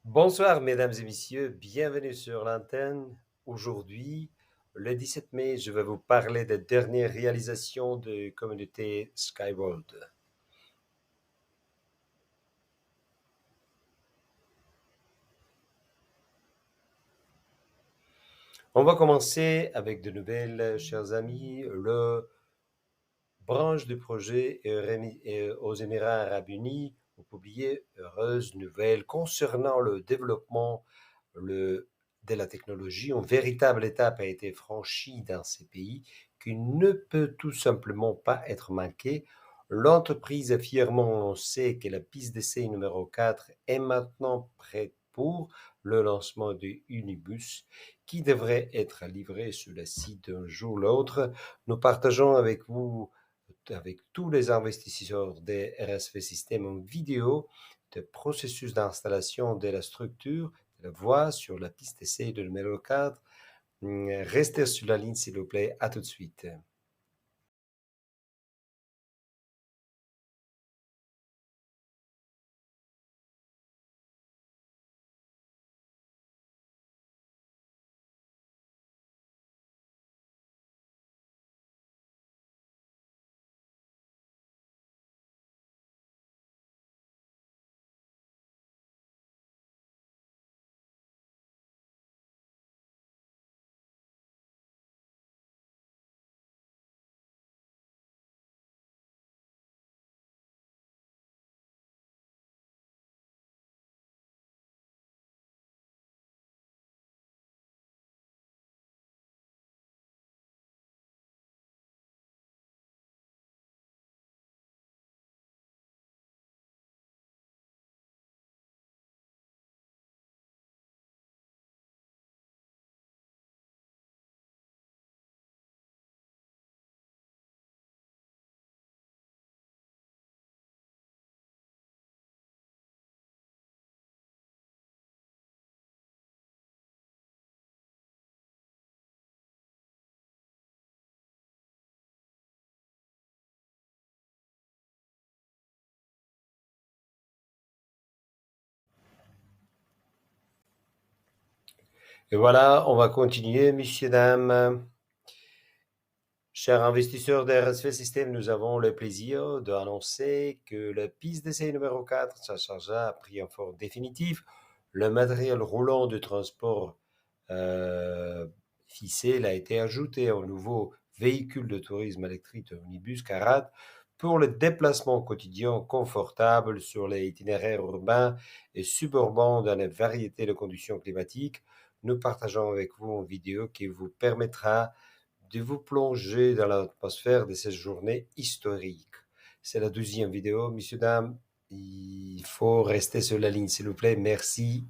Bonsoir, mesdames et messieurs, bienvenue sur l'antenne. Aujourd'hui, le 17 mai, je vais vous parler des dernières réalisations de communauté Skyworld. On va commencer avec de nouvelles, chers amis. Le branche du projet aux Émirats arabes unis ont publié heureuse nouvelle concernant le développement de la technologie. Une véritable étape a été franchie dans ces pays qui ne peut tout simplement pas être manquée. L'entreprise a fièrement annoncé que la piste d'essai numéro 4 est maintenant prête pour le lancement de Unibus, qui devrait être livré sur le site d'un jour ou l'autre. Nous partageons avec vous, avec tous les investisseurs des RSV System, en vidéo de processus d'installation de la structure de la voie sur la piste d'essai de numéro 4. Restez sur la ligne, s'il vous plaît. À tout de suite. Et voilà, on va continuer, messieurs, dames. Chers investisseurs d'RSV System, nous avons le plaisir d'annoncer que la piste d'essai numéro 4 Chargea a pris en forme définitive. Le matériel roulant de transport ficelle a été ajouté au nouveau véhicule de tourisme électrique Omnibus Carad pour le déplacement quotidien confortable sur les itinéraires urbains et suburbains dans une variété de conditions climatiques. Nous partageons avec vous une vidéo qui vous permettra de vous plonger dans l'atmosphère de cette journée historique. C'est la deuxième vidéo, messieurs, dames. Il faut rester sur la ligne, s'il vous plaît. Merci.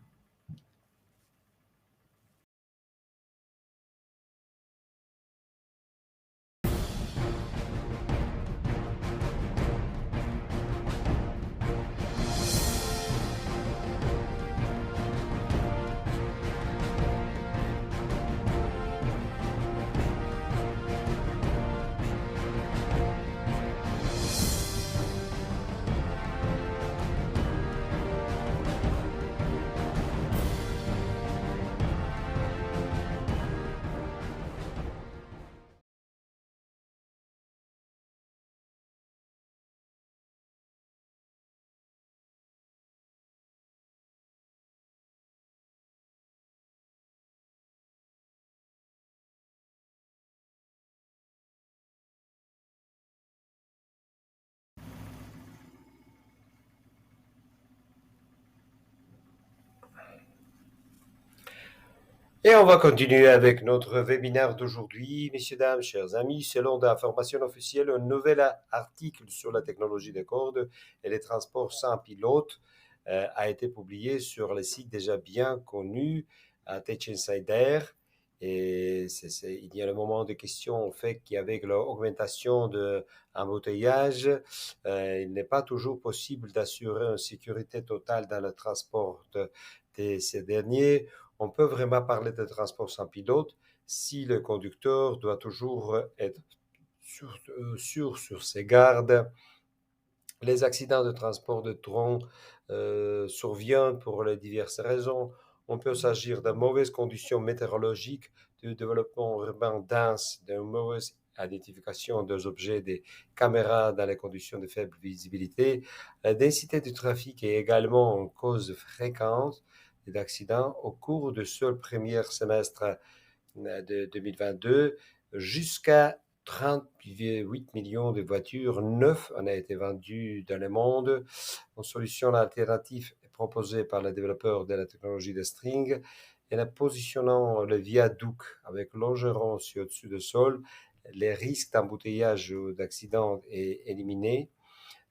Et on va continuer avec notre webinaire d'aujourd'hui, messieurs, dames, chers amis. Selon l'information officielle, un nouvel article sur la technologie des cordes et les transports sans pilote a été publié sur le site déjà bien connu Tech Insider. Et il y a le moment de question, en fait, qu'avec l'augmentation de l'embouteillage, il n'est pas toujours possible d'assurer une sécurité totale dans le transport de ces derniers. On peut vraiment parler de transport sans pilote si le conducteur doit toujours être sûr sur ses gardes. Les accidents de transport de tronc surviennent pour les diverses raisons. On peut s'agir de mauvaises conditions météorologiques, du développement urbain dense, d'une mauvaise identification des objets des caméras dans les conditions de faible visibilité. La densité du trafic est également une cause fréquente d'accidents au cours du seul premier semestre de 2022. Jusqu'à 38 millions de voitures neuves ont été vendues dans le monde. Une solution alternative est proposée par les développeurs de la technologie de string et en positionnant le viaduc avec longeron au-dessus du sol, les risques d'embouteillage ou d'accident est éliminé.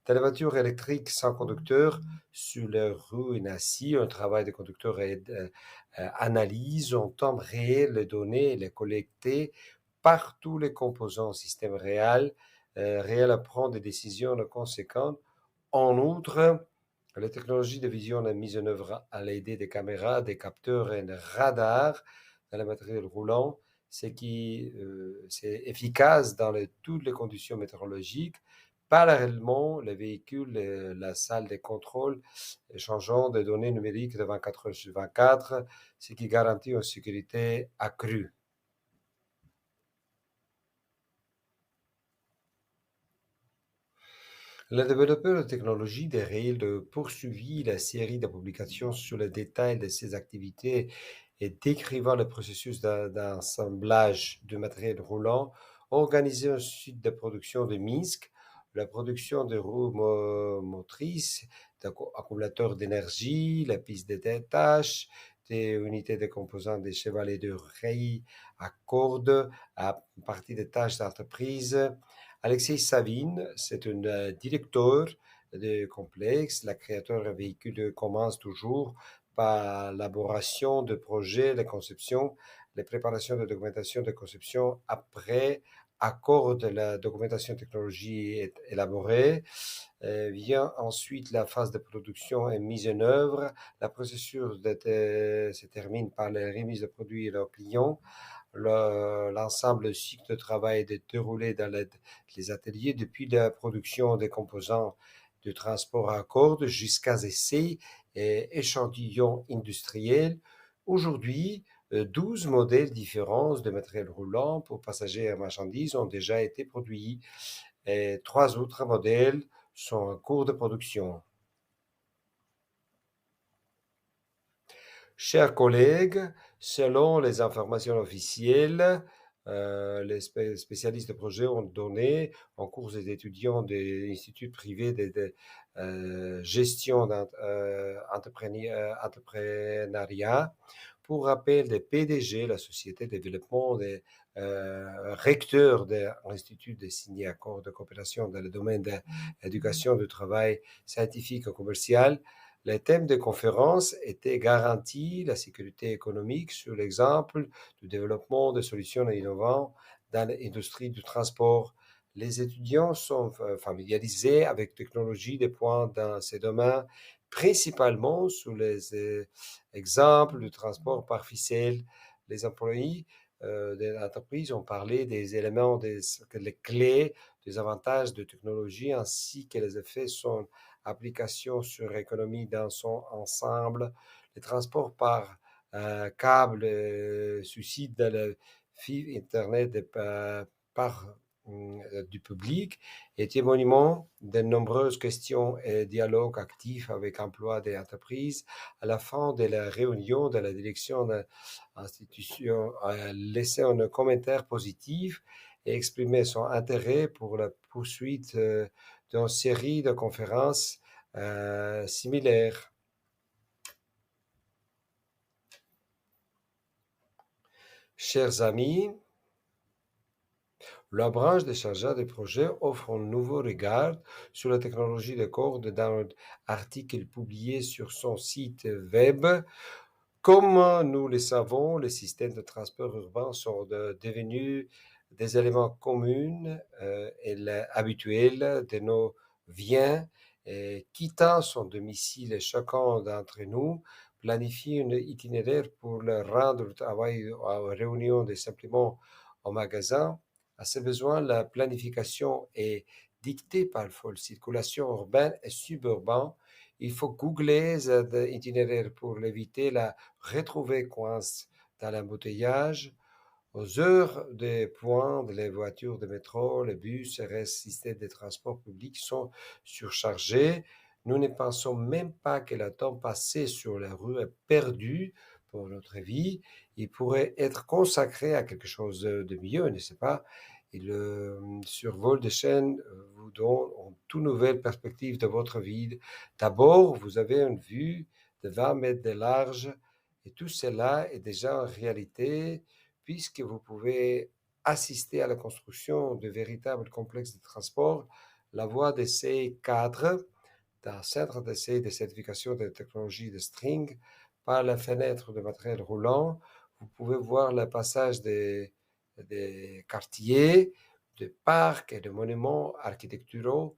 Dans la voiture électrique sans conducteur, sur les roues et ainsi, un travail de conducteur analyse en temps réel les données et les collecter par tous les composants du système réel, à prendre des décisions conséquentes. En outre, la technologie de vision est mise en œuvre à l'aide des caméras, des capteurs et des radars dans le matériel roulant, ce qui c'est efficace dans toutes les conditions météorologiques. Parallèlement, les véhicules, la salle de contrôle échangeant des données numériques de 24 heures sur 24, ce qui garantit une sécurité accrue. Le développeur de technologie de rails poursuivit la série de publications sur le détail de ses activités et décrivant le processus d'assemblage de matériel roulant, organisé un site de production de Minsk, la production de roues motrices, d'accumulateurs d'énergie, la piste de détache, des unités de composants des chevalets de rails à cordes, à partir des tâches d'entreprise. Alexei Savine, c'est un directeur de complexe. La créateur de véhicules commence toujours par l'élaboration de projets, la conception, la préparation de documentation de conception. Après accord de la documentation technologie est élaborée, vient ensuite la phase de production et mise en œuvre. La procédure se termine par la remise de produits à leurs clients. L'ensemble du cycle de travail est déroulé dans les ateliers depuis la production des composants de transport à cordes jusqu'à essais et échantillons industriels. Aujourd'hui, 12 modèles différents de matériel roulant pour passagers et marchandises ont déjà été produits et 3 autres modèles sont en cours de production. Chers collègues, selon les informations officielles, les spécialistes de projet ont donné en cours des étudiants des instituts privés de gestion d'entrepreneuriat. Pour rappel, des PDG, la société de développement des recteurs de l'Institut de signer accords de coopération dans le domaine de l'éducation, du travail scientifique et commercial. Les thèmes de conférence étaient garantie, la sécurité économique sur l'exemple du développement de solutions innovantes dans l'industrie du transport. Les étudiants sont familiarisés avec technologies de pointe dans ces domaines, principalement sous les exemples du transport par ficelle. Les employés de l'entreprise ont parlé des éléments, les clés, des avantages de technologie ainsi que les effets sont application sur l'économie dans son ensemble. Les transports par câble suscitent de la fibre Internet par du public et témoignement de nombreuses questions et dialogues actifs avec emploi des entreprises. À la fin de la réunion de la direction de l'institution a laissé un commentaire positif et exprimé son intérêt pour la poursuite d'une série de conférences similaires. Chers amis, la branche des chargeurs de projet offre un nouveau regard sur la technologie de corde dans un article publié sur son site web. Comme nous le savons, les systèmes de transport urbain sont devenus des éléments communs et habituels de nos vies. Et quittant son domicile, chacun d'entre nous planifie un itinéraire pour le rendre au travail, aux réunions, de simplement au magasin. À ce besoin, la planification est dictée par la circulation urbaine et suburbaine. Il faut googler l'itinéraire pour l'éviter, la retrouver coince dans l'embouteillage. Aux heures de pointe, les voitures de métro, les bus et les systèmes de transport public sont surchargés. Nous ne pensons même pas que le temps passé sur la rue est perdu pour notre vie. Il pourrait être consacré à quelque chose de mieux, n'est-ce pas? Et le survol des chaînes vous donne une toute nouvelle perspective de votre vie. D'abord, vous avez une vue de 20 mètres de large et tout cela est déjà en réalité puisque vous pouvez assister à la construction de véritables complexes de transport. La voie d'essai 4 d'un centre d'essai de certification de technologie de string par la fenêtre de matériel roulant. Vous pouvez voir le passage des quartiers, de parcs et de monuments architecturaux.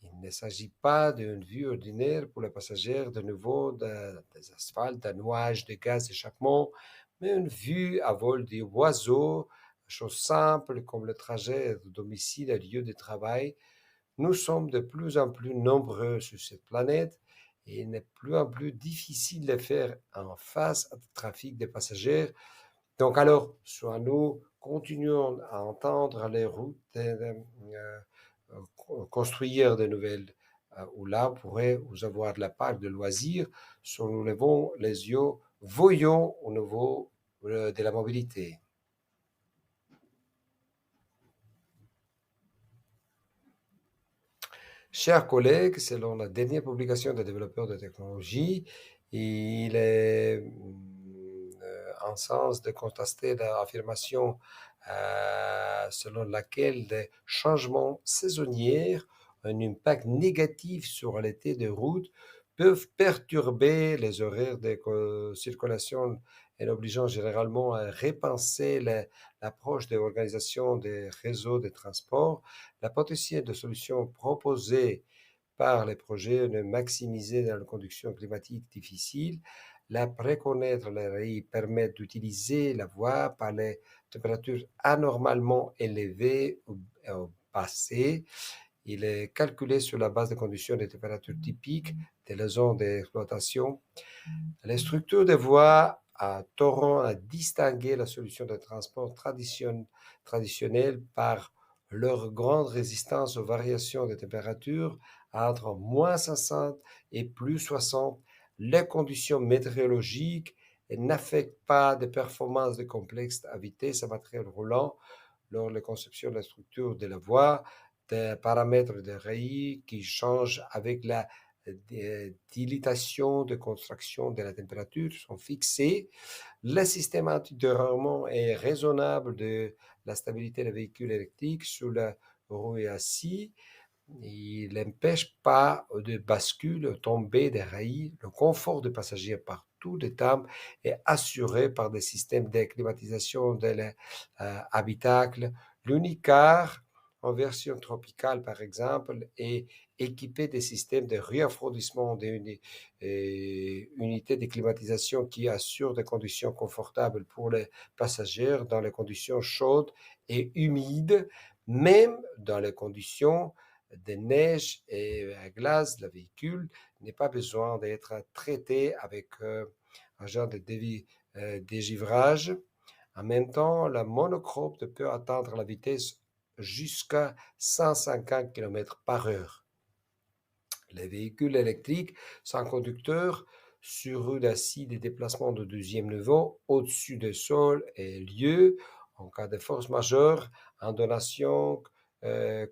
Il ne s'agit pas d'une vue ordinaire pour les passagers de nouveau des asphaltes, d'un nuage de gaz d'échappement, mais une vue à vol d'oiseaux, chose simple comme le trajet de domicile à lieu de travail. Nous sommes de plus en plus nombreux sur cette planète et il est de plus en plus difficile de faire en face au trafic de passagers. Donc alors, soit nous continuons à entendre les routes, construire de nouvelles, où là, on pourrait vous avoir de la part de loisirs, soit nous levons les yeux, voyons au niveau de la mobilité. Chers collègues, selon la dernière publication des développeurs de technologie, il est en sens de contester l'affirmation selon laquelle les changements saisonniers ont un impact négatif sur l'état de route peuvent perturber les horaires de circulation et obligeant généralement à repenser l'approche de l'organisation des réseaux de transport. La potentiel de solutions proposées par les projets de maximiser dans la conduction climatique difficile, la préconnaître les rails permet d'utiliser la voie par les températures anormalement élevées au passé. Il est calculé sur la base des conditions de température typiques de la zone d'exploitation. Les structures de voies à Toron a distingué la solution de transport traditionnelle par leur grande résistance aux variations de température entre moins 60 et plus 60. Les conditions météorologiques n'affectent pas des performances de complexes à vitesse à matériel roulant lors de la conception de la structure de la voie. Des paramètres de RAI qui changent avec la dilatation de contraction de la température sont fixés. Le système antidérapement est raisonnable de la stabilité des véhicules électriques sur la roue assis. Il n'empêche pas de bascule, tomber des rails. Le confort des passagers par tout le temps est assuré par des systèmes de climatisation de l'habitacle. L'Unicar, en version tropicale par exemple, est équipé des systèmes de refroidissement des unités de climatisation qui assurent des conditions confortables pour les passagers dans les conditions chaudes et humides, même dans les conditions de neige et à glace. Le véhicule n'a pas besoin d'être traité avec un genre de dégivrage. En même temps, la monochrome peut atteindre la vitesse jusqu'à 150 km par heure. Les véhicules électriques sans conducteur sur rue d'acier des déplacements de deuxième niveau au-dessus du sol et lieu en cas de force majeure, en donation,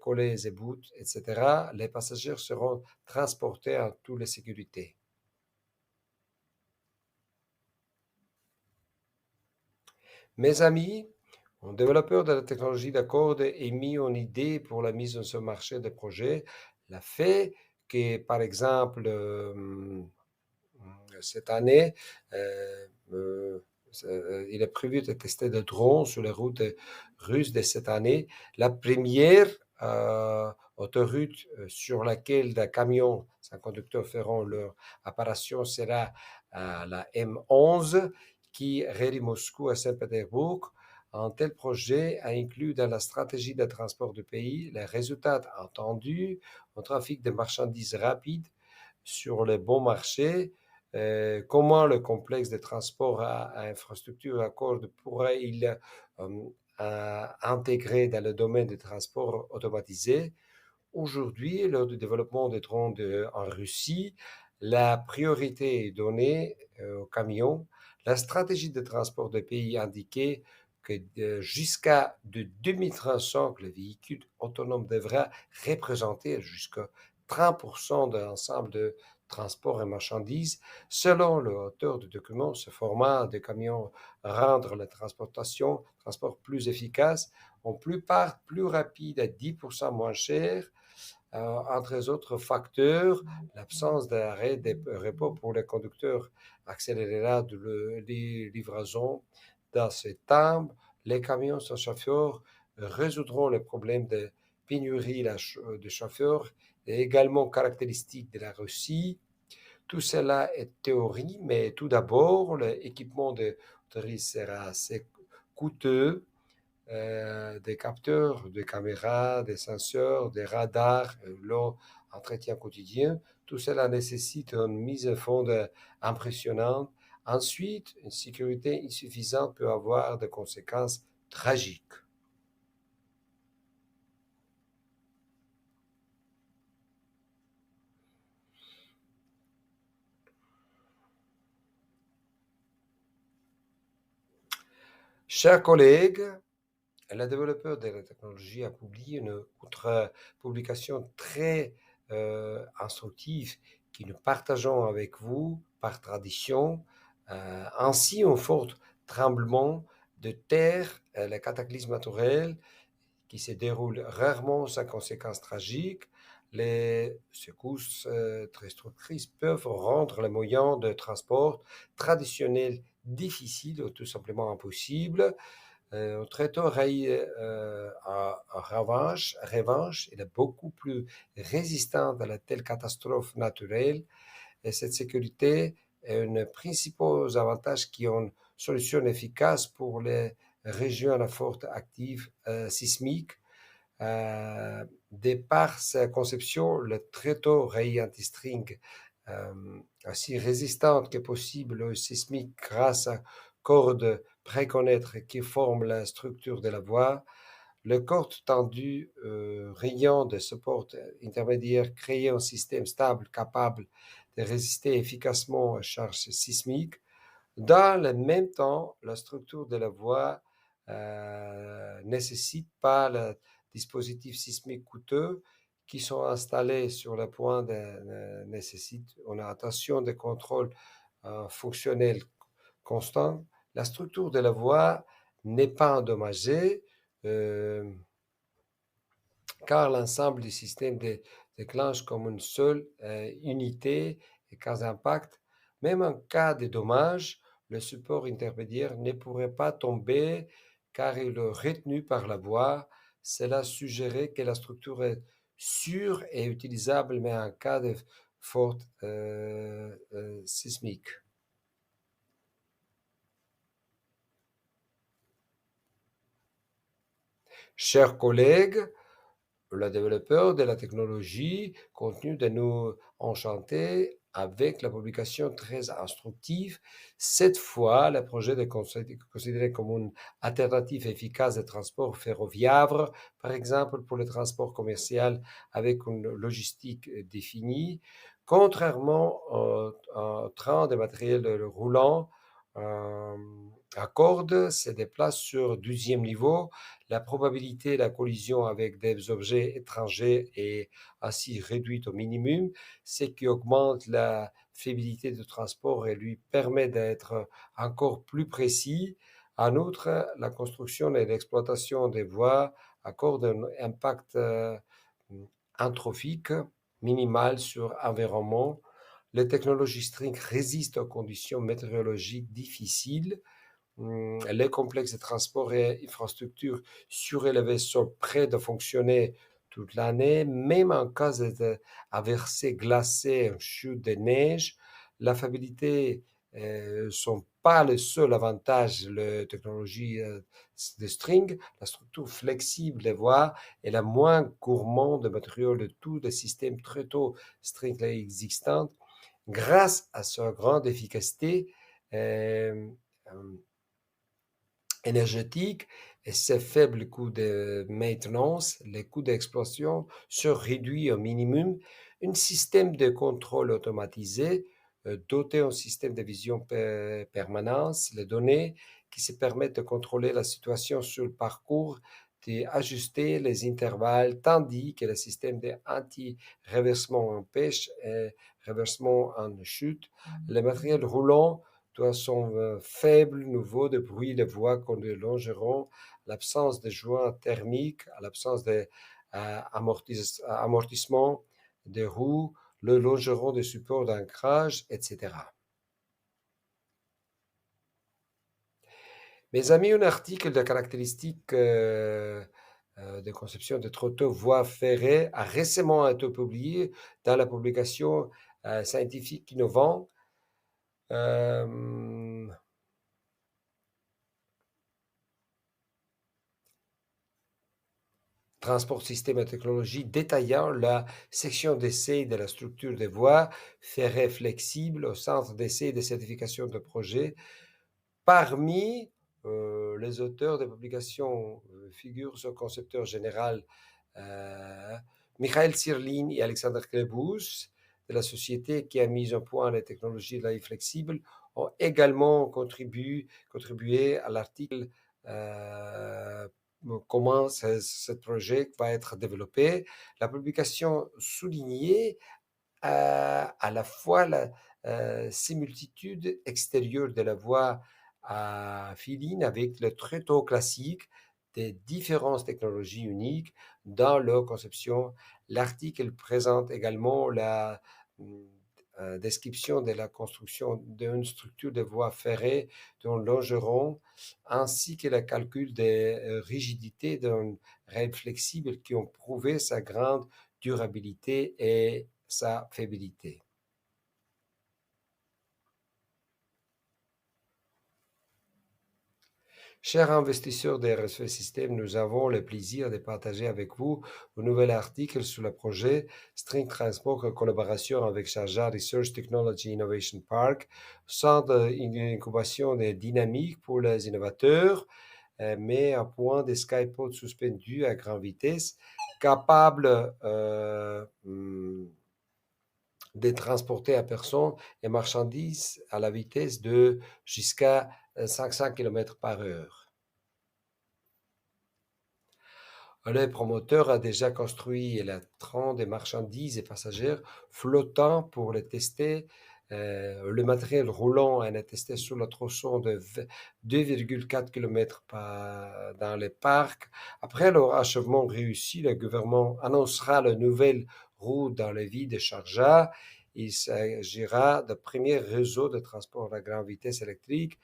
collets et bouts, etc. Les passagers seront transportés en toutes les sécurités. Mes amis, un développeur de la technologie d'Accord est mis en idée pour la mise sur le marché des projets. La fait que, par exemple, cette année, il est prévu de tester des drones sur les routes russes de cette année. La première autoroute sur laquelle des camions sans conducteur feront leur apparition sera la M11 qui relie Moscou à Saint-Pétersbourg. Un tel projet a inclus dans la stratégie de transport du pays les résultats attendus, un trafic de marchandises rapide sur les bons marchés, comment le complexe de transport à infrastructure Accord pourrait-il intégrer dans le domaine des transports automatisés. Aujourd'hui, lors du développement des drones en Russie, la priorité est donnée aux camions. La stratégie de transport des pays indiquait que jusqu'à 2035, le véhicule autonome devra représenter jusqu'à 30% de l'ensemble de transport et marchandises. Selon l'auteur du document, ce format de camions rendre la transport plus efficace, en plupart plus rapide à 10% moins cher. Entre les autres facteurs, l'absence d'arrêt de repos pour les conducteurs accélérera les livraisons. Dans ce temps, les camions sans chauffeur résoudront le problème de pénurie de chauffeurs et également caractéristique de la Russie. Tout cela est théorie, mais tout d'abord, l'équipement de sera assez coûteux. Des capteurs, des caméras, des senseurs, des radars, l'entretien quotidien. Tout cela nécessite une mise à fond impressionnante. Ensuite, une sécurité insuffisante peut avoir des conséquences tragiques. Chers collègues, le développeur de la technologie a publié une publication très instructive que nous partageons avec vous par tradition. Ainsi, un fort tremblement de terre, les cataclysmes naturels qui se déroulent rarement sans conséquences tragiques, les secousses très destructrices peuvent rendre les moyens de transport traditionnels difficiles ou tout simplement impossibles. Un traiteur en revanche, il est beaucoup plus résistant à la telle catastrophe naturelle et cette sécurité est un principal avantage qui est une solution efficace pour les régions à forte active sismique. De par sa conception, le tréteau rail anti-string aussi résistante que possible au sismique grâce à corde préconnaître qui forme la structure de la voie. Le corde tendu rayant de support intermédiaire crée un système stable capable de résister efficacement aux charges sismiques. Dans le même temps, la structure de la voie nécessite pas le dispositif sismique coûteux qui sont installés sur le point nécessite une attention de contrôle fonctionnel constant. La structure de la voie n'est pas endommagée car l'ensemble du système déclenche comme une seule unité et cas d'impact. Même en cas de dommage, le support intermédiaire ne pourrait pas tomber car il est retenu par la voie. Cela suggérait que la structure est sûre et utilisable, mais en cas de forte sismique. Chers collègues, le développeur de la technologie continue de nous enchanter avec la publication très instructive. Cette fois, le projet est considéré comme une alternative efficace de transport ferroviaire, par exemple pour le transport commercial avec une logistique définie. Contrairement au train de matériel roulant, à corde se déplace sur 12e niveau. La probabilité de la collision avec des objets étrangers est ainsi réduite au minimum, ce qui augmente la fiabilité du transport et lui permet d'être encore plus précis. En outre, la construction et l'exploitation des voies accordent un impact anthropique minimal sur l'environnement. Les technologies string résistent aux conditions météorologiques difficiles. Les complexes de transport et infrastructures surélevées sont prêts de fonctionner toute l'année, même en cas d'averses glacées, chute de neige. La fiabilité ne sont pas le seul avantage de la technologie de string. La structure flexible des voies est la moins gourmande de matériaux de tous les systèmes très tôt string existants. Grâce à sa grande efficacité énergétique et ses faibles coûts de maintenance, les coûts d'exploitation sont réduits au minimum. Un système de contrôle automatisé doté d'un système de vision permanence, les données qui se permettent de contrôler la situation sur le parcours, d'ajuster les intervalles, tandis que le système d'anti-reversement empêche et reversement en chute. Le matériel roulant doit son faible niveau de bruit de voie qu'on le longeron, l'absence de joints thermiques, l'absence d'amortissement des roues, le longeron de support d'ancrage, etc. Mes amis, un article de caractéristiques de conception de trottoirs voies ferrées a récemment été publié dans la publication scientifique innovante. Transport système et technologie détaillant la section d'essai de la structure des voies ferrées flexibles au centre d'essai et de certification de projet. Parmi les auteurs des publications figurent ce concepteur général Michael Sirlin et Alexander Klebus de la société qui a mis au point les technologies de la vie flexible ont également contribué à l'article comment ce projet va être développé. La publication soulignait à la fois la similitude extérieure de la voie filine avec le tréteau classique des différentes technologies uniques dans leur conception. L'article présente également la description de la construction d'une structure de voie ferrée d'un longeron, ainsi que le calcul des rigidités d'un rail flexible qui ont prouvé sa grande durabilité et sa fiabilité. Chers investisseurs des RSV System, nous avons le plaisir de partager avec vous un nouvel article sur le projet String Transport en collaboration avec Sharjah Research Technology Innovation Park, centre d'incubation dynamique pour les innovateurs, mais à point des skypods suspendus à grande vitesse, capables de transporter à personnes et marchandises à la vitesse de jusqu'à 500 km par heure. Le promoteur a déjà construit le train de marchandises et passagers flottant pour le tester. Le matériel roulant est testé sur le tronçon de 2,4 km dans le parc. Après leur achèvement réussi, le gouvernement annoncera la nouvelle route dans la ville de Sharjah. Il s'agira du premier réseau de transport à grande vitesse électrique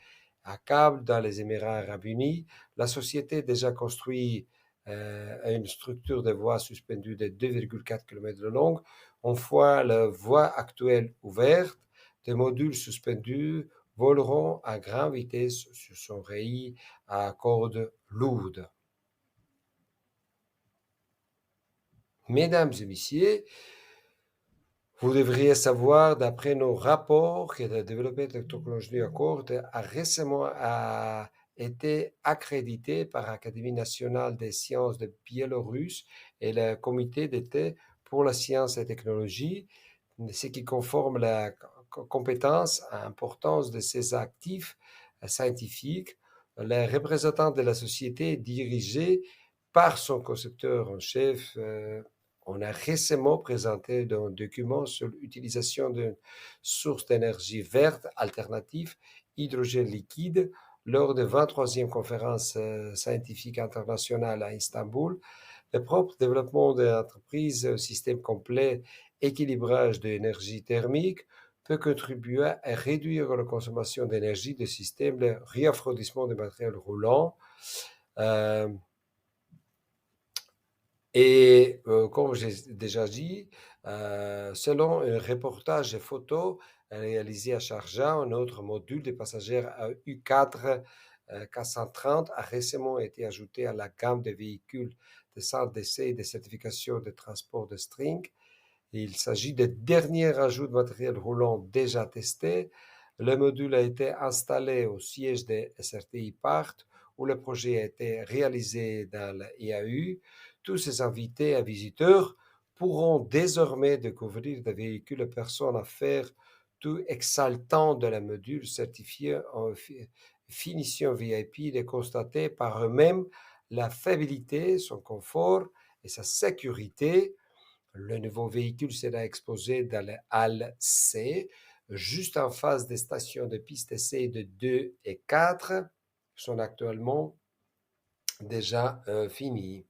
à câble dans les Émirats arabes unis. La société a déjà construit une structure de voie suspendue de 2,4 km de long. Une fois la voie actuelle ouverte, des modules suspendus voleront à grande vitesse sur son rail à cordes lourdes. Mesdames et messieurs, vous devriez savoir, d'après nos rapports, que le développement de la technologie à cordes a récemment été accrédité par l'Académie nationale des sciences de Biélorusse et le comité d'État pour la science et la technologie, ce qui conforme la compétence et l'importance de ces actifs scientifiques. Le représentant de la société dirigé par son concepteur en chef, on a récemment présenté un document sur l'utilisation d'une source d'énergie verte alternative, hydrogène liquide, lors de la 23e conférence scientifique internationale à Istanbul. Le propre développement de l'entreprise au système complet équilibrage de l'énergie thermique peut contribuer à réduire la consommation d'énergie du système, le refroidissement des matériels roulants. Comme j'ai déjà dit, selon un reportage et photo réalisé à Sharjah, un autre module de passagers U4 430 a récemment été ajouté à la gamme de véhicules de centre d'essai et de certification de transport de string. Il s'agit du dernier ajout de matériel roulant déjà testé. Le module a été installé au siège de SRTI Part, où le projet a été réalisé dans l'IAU. Tous ces invités et visiteurs pourront désormais découvrir des véhicules de personnes à faire tout exaltant de la module certifié en finition VIP et constater par eux-mêmes la fiabilité, son confort et sa sécurité. Le nouveau véhicule sera exposé dans la halle C, juste en face des stations de piste C de 2 et 4, qui sont actuellement déjà finies.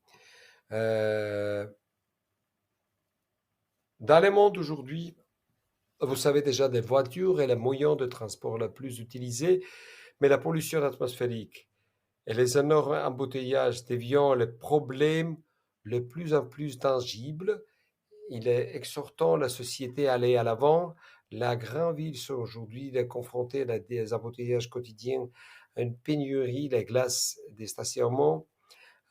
Dans le monde aujourd'hui, vous savez déjà des voitures et les moyens de transport les plus utilisés, mais la pollution atmosphérique et les énormes embouteillages deviennent le problème le plus en plus tangible. Il est exhortant la société à aller à l'avant. La grande ville sont aujourd'hui confrontée à des embouteillages quotidiens, à une pénurie de glace des stationnements,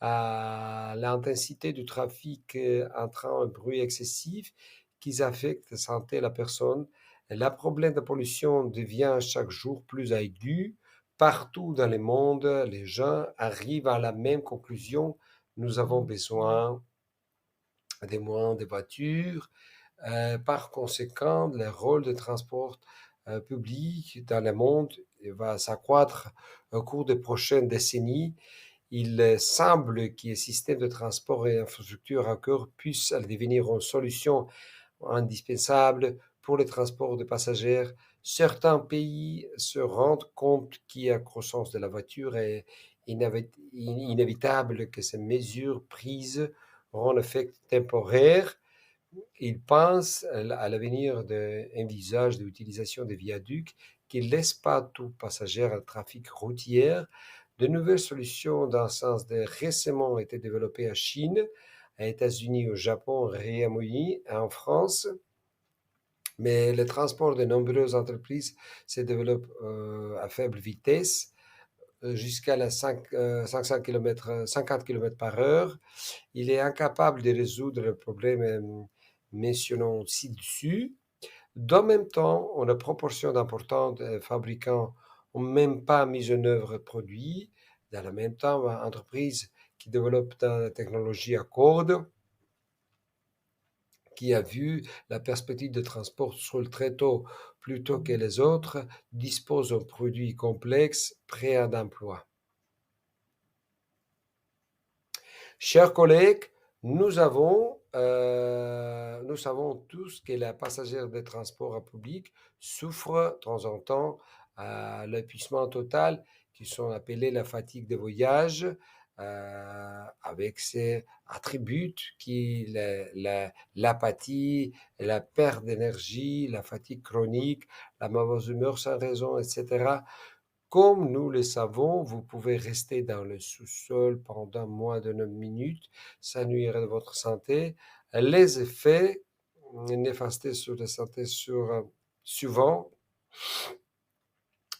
à l'intensité du trafic entraînant un bruit excessif qui affecte la santé de la personne. Le problème de pollution devient chaque jour plus aigu. Partout dans le monde, les gens arrivent à la même conclusion. Nous avons besoin des moyens de voiture. Par conséquent, le rôle de transport public dans le monde va s'accroître au cours des prochaines décennies. Il semble que les systèmes de transport et infrastructures encore puissent devenir une solution indispensable pour le transport de passagers. Certains pays se rendent compte que la croissance de la voiture est inévitable, que ces mesures prises auront un effet temporaire. Ils pensent à l'avenir d'un visage de l'utilisation des viaducs qui ne laisse pas tout passager à trafic routier. De nouvelles solutions dans ce sens récemment ont été développées en Chine, aux États-Unis, au Japon, au Royaume-Uni et en France. Mais le transport de nombreuses entreprises se développe à faible vitesse. jusqu'à la 500 km, 50 km par heure. Il est incapable de résoudre le problème mentionnant ci-dessus. Dans le même temps, on a proportion d'importants fabricants n'ont même pas mis en œuvre le produit. Dans le même temps, l'entreprise qui développe la technologie à cordes, qui a vu la perspective de transport sur le très tôt plutôt que les autres, dispose d'un produit complexe prêt à l'emploi. Chers collègues, nous savons tous que les passagers des transports publics souffrent de temps en temps à l'épuisement total, qui sont appelés la fatigue de voyage, avec ses attributs qui l'apathie, la perte d'énergie, la fatigue chronique, la mauvaise humeur sans raison, etc. Comme nous le savons, vous pouvez rester dans le sous-sol pendant moins de 9 minutes, ça nuirait à votre santé. Les effets néfastes sur la santé suivants: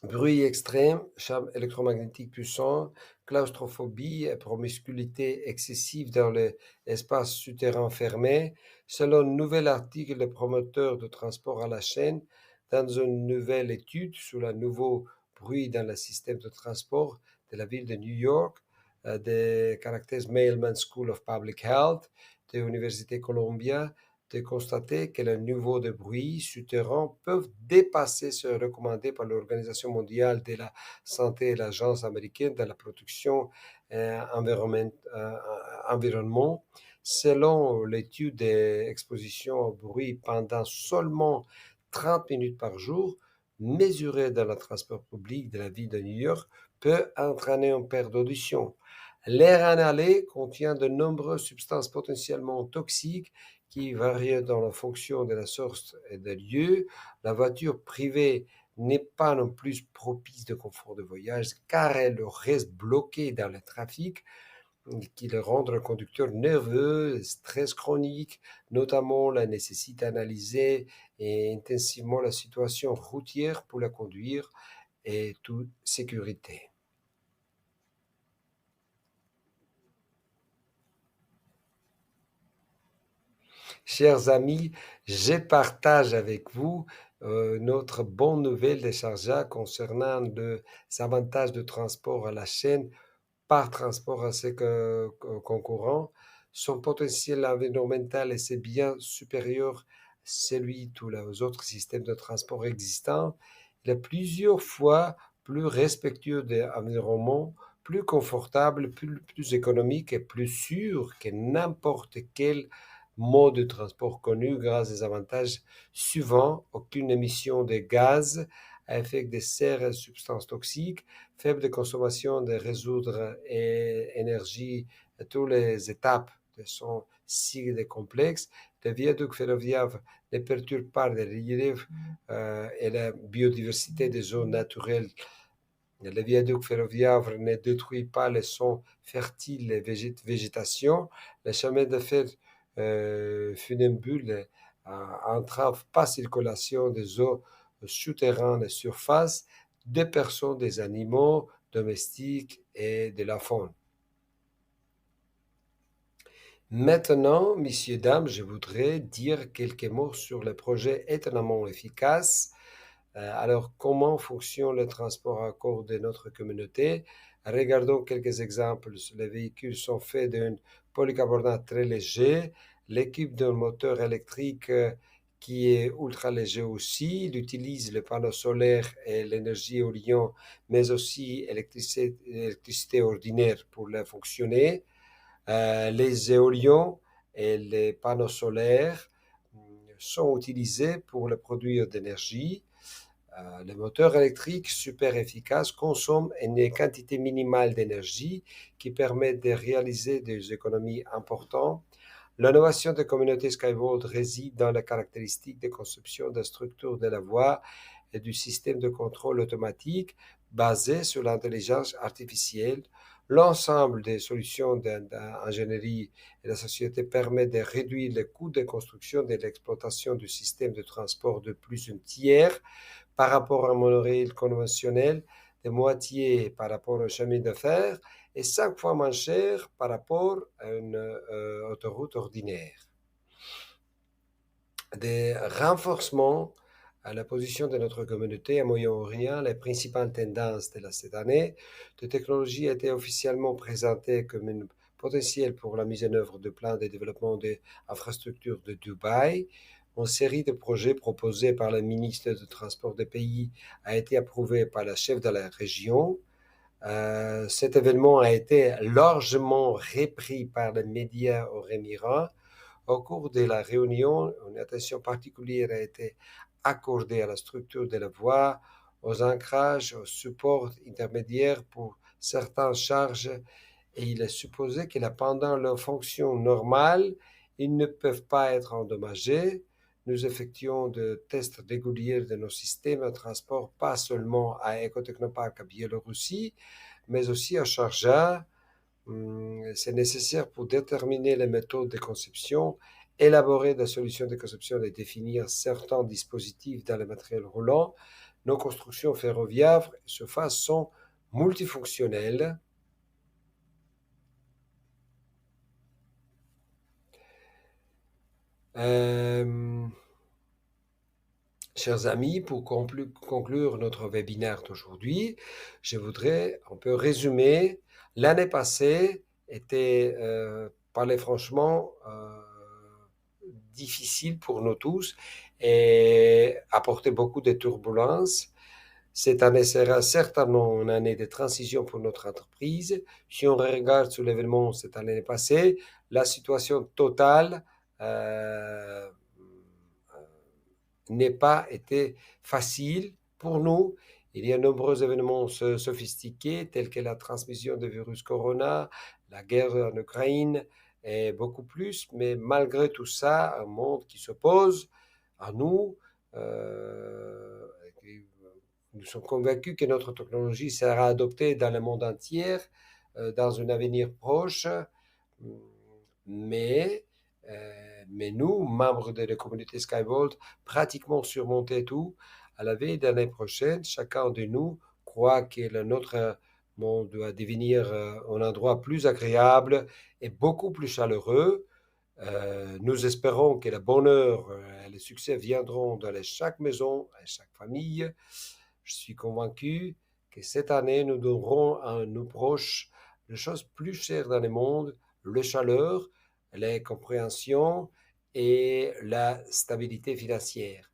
bruit extrême, champ électromagnétique puissant, claustrophobie et promiscuité excessive dans l'espace souterrain fermé. Selon un nouvel article, le promoteur de transport à la chaîne, dans une nouvelle étude sur le nouveau bruit dans le système de transport de la ville de New York, de Caractères Mailman School of Public Health, de l'Université Columbia, de constater que le niveau de bruit souterrain peut dépasser ce recommandé par l'Organisation mondiale de la santé et l'Agence américaine de la protection environnement. Selon l'étude des expositions au bruit pendant seulement 30 minutes par jour, mesurée dans le transport public de la ville de New York, peut entraîner une perte d'audition. L'air inhalé contient de nombreuses substances potentiellement toxiques qui varient dans la fonction de la source et des lieux. La voiture privée n'est pas non plus propice de confort de voyage car elle reste bloquée dans le trafic, qui le rend le conducteur nerveux, stress chronique, notamment la nécessité d'analyser intensivement la situation routière pour la conduire et toute sécurité. Chers amis, je partage avec vous notre bonne nouvelle de Sharjah concernant les avantages de transport à la chaîne par transport à ses concurrents. Son potentiel environnemental est bien supérieur à celui de tous les autres systèmes de transport existants. Il est plusieurs fois plus respectueux de l'environnement, plus confortable, plus économique et plus sûr que n'importe quel mode de transport connu grâce aux avantages suivants: aucune émission de gaz à effet de serre et substances toxiques, faible consommation de résoudre et énergie à toutes les étapes de son cycle complexe. Le viaduc ferroviaire ne perturbe pas le relief et la biodiversité des zones naturelles. Le viaduc ferroviaire ne détruit pas les sols fertiles et végétation. Le chemin de fer funambule entrave pas circulation des eaux souterraines et surface, des personnes, des animaux domestiques et de la faune. Maintenant, messieurs, dames, je voudrais dire quelques mots sur le projet étonnamment efficace. Alors, comment fonctionne le transport à corps de notre communauté? Regardons quelques exemples. Les véhicules sont faits d'un polycarbonate très léger. L'équipe d'un moteur électrique qui est ultra léger aussi. Il utilise le panneau solaire et l'énergie éolienne, mais aussi l'électricité ordinaire pour la fonctionner. Les éoliens et les panneaux solaires sont utilisés pour le produire d'énergie. Le moteur électrique super efficace consomme une quantité minimale d'énergie qui permet de réaliser des économies importantes. L'innovation de la communauté Skyworld réside dans la caractéristique de conception de la structure de la voie et du système de contrôle automatique basé sur l'intelligence artificielle. L'ensemble des solutions d'ingénierie et de la société permet de réduire les coûts de construction et de l'exploitation du système de transport de plus d'un tiers par rapport à un monorail conventionnel, de moitié par rapport au chemin de fer et 5 fois moins cher par rapport à une autoroute ordinaire. Des renforcements à la position de notre communauté à Moyen-Orient, les principales tendances de cette année, de technologie a été officiellement présentée comme une potentiel pour la mise en œuvre de plans de développement des infrastructures de Dubaï. Une série de projets proposés par le ministre de Transport des pays a été approuvée par la chef de la région. Cet événement a été largement repris par les médias aux Émirats. Au cours de la réunion, une attention particulière a été accordée à la structure de la voie, aux ancrages, aux supports intermédiaires pour certaines charges, et il est supposé que pendant leur fonction normale, ils ne peuvent pas être endommagés. Nous effectuons des tests réguliers de nos systèmes de transport, pas seulement à Ecotechnopark à Biélorussie, mais aussi à Sharjah. C'est nécessaire pour déterminer les méthodes de conception, élaborer des solutions de conception et définir certains dispositifs dans le matériel roulant. Nos constructions ferroviaires se sont multifonctionnelles. Chers amis, pour conclure notre webinaire d'aujourd'hui, je voudrais un peu résumer. L'année passée était, parler franchement, difficile pour nous tous et apportait beaucoup de turbulences. Cette année sera certainement une année de transition pour notre entreprise. Si on regarde sur l'événement cette année passée, la situation totale n'est pas été facile pour nous. Il y a de nombreux événements sophistiqués tels que la transmission du virus corona, la guerre en Ukraine et beaucoup plus. Mais malgré tout ça, un monde qui s'oppose à nous. Nous sommes convaincus que notre technologie sera adoptée dans le monde entier dans un avenir proche. Mais nous, membres de la communauté Skyvolt, pratiquement surmonté tout. À la veille de l'année prochaine, chacun de nous croit que notre monde doit devenir un endroit plus agréable et beaucoup plus chaleureux. Nous espérons que le bonheur et le succès viendront dans chaque maison et chaque famille. Je suis convaincu que cette année, nous donnerons à nos proches les choses plus chères dans le monde, la chaleur, la compréhension et la stabilité financière.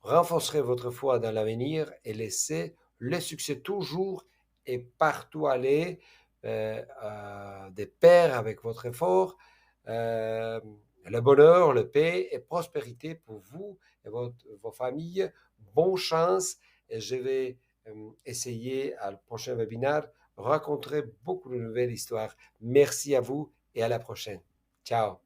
Renforcerez votre foi dans l'avenir et laissez le succès toujours et partout aller de pair avec votre effort. Le bonheur, la paix et prospérité pour vous et vos familles. Bonne chance et je vais essayer à le prochain webinaire raconter beaucoup de nouvelles histoires. Merci à vous et à la prochaine. Ciao.